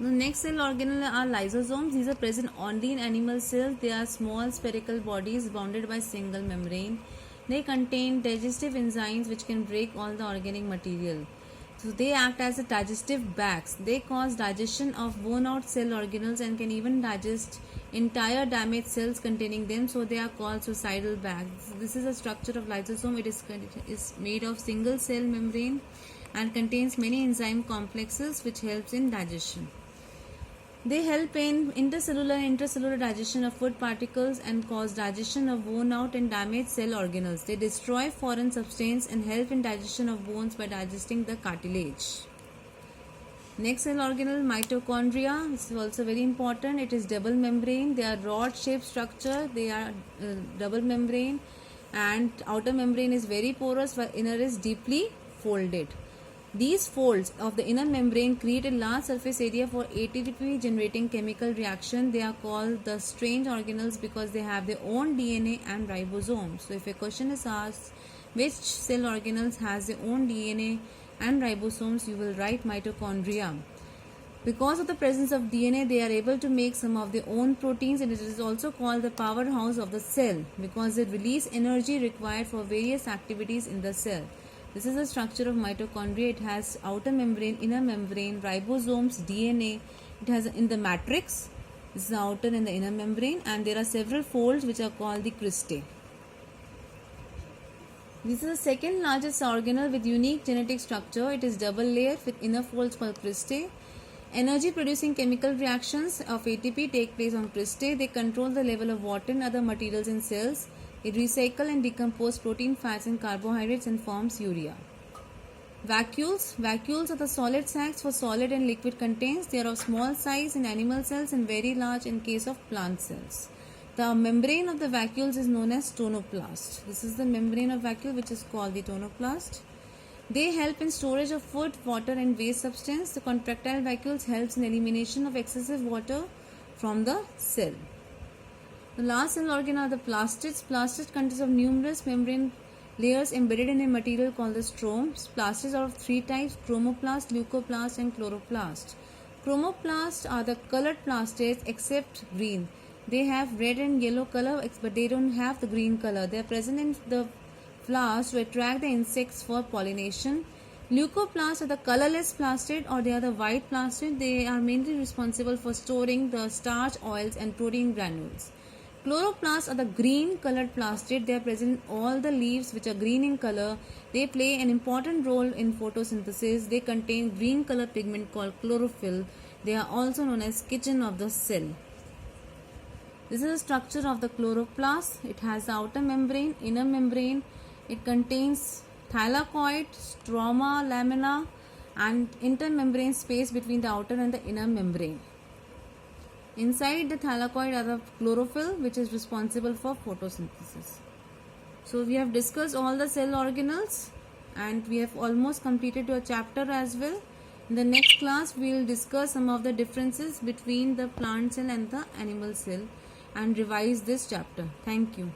The next cell organelle are lysosomes. These are present only in animal cells. They are small spherical bodies bounded by single membrane. They contain digestive enzymes which can break all the organic material. So they act as a digestive bags. They cause digestion of worn out cell organelles and can even digest entire damaged cells containing them. So they are called suicidal bags. This is the structure of lysosome. It is made of single cell membrane and contains many enzyme complexes which helps in digestion. They help in intercellular and intracellular digestion of food particles and cause digestion of worn out and damaged cell organelles. They destroy foreign substance and help in digestion of bones by digesting the cartilage. Next cell organelle, mitochondria. This is also very important. It is double membrane. They are rod-shaped structure. They are double membrane, and outer membrane is very porous while inner is deeply folded. These folds of the inner membrane create a large surface area for ATP generating chemical reaction. They are called the strange organelles because they have their own DNA and ribosomes. So if a question is asked which cell organelles has their own DNA and ribosomes, you will write mitochondria. Because of the presence of DNA, they are able to make some of their own proteins, and it is also called the powerhouse of the cell because they release energy required for various activities in the cell. This is the structure of mitochondria. It has outer membrane, inner membrane, ribosomes, DNA. It has in the matrix. This is the outer and the inner membrane, and there are several folds which are called the cristae. This is the second largest organelle with unique genetic structure. It is double layer with inner folds called cristae. Energy producing chemical reactions of ATP take place on cristae. They control the level of water and other materials in cells. It recycles and decomposes protein, fats and carbohydrates and forms urea. Vacuoles. Vacuoles are the solid sacs for solid and liquid contents. They are of small size in animal cells and very large in case of plant cells. The membrane of the vacuoles is known as tonoplast. This is the membrane of vacuole which is called the tonoplast. They help in storage of food, water and waste substance. The contractile vacuoles helps in elimination of excessive water from the cell. The last cell organ are the plastids. Plastids consist of numerous membrane layers embedded in a material called the stromes. Plastids are of three types: chromoplast, leucoplast and chloroplast. Chromoplasts are the colored plastids except green. They have red and yellow color but they don't have the green color. They are present in the flowers to attract the insects for pollination. Leucoplasts are the colorless plastid, or they are the white plastid. They are mainly responsible for storing the starch, oils and protein granules. Chloroplasts are the green colored plastid. They are present in all the leaves which are green in color. They play an important role in photosynthesis. They contain green color pigment called chlorophyll. They are also known as kitchen of the cell. This is the structure of the chloroplast. It has the outer membrane, inner membrane. It contains thylakoid, stroma, lamina and intermembrane space between the outer and the inner membrane. Inside the thylakoid are the chlorophyll which is responsible for photosynthesis. So we have discussed all the cell organelles and we have almost completed your chapter as well. In the next class we will discuss some of the differences between the plant cell and the animal cell and revise this chapter. Thank you.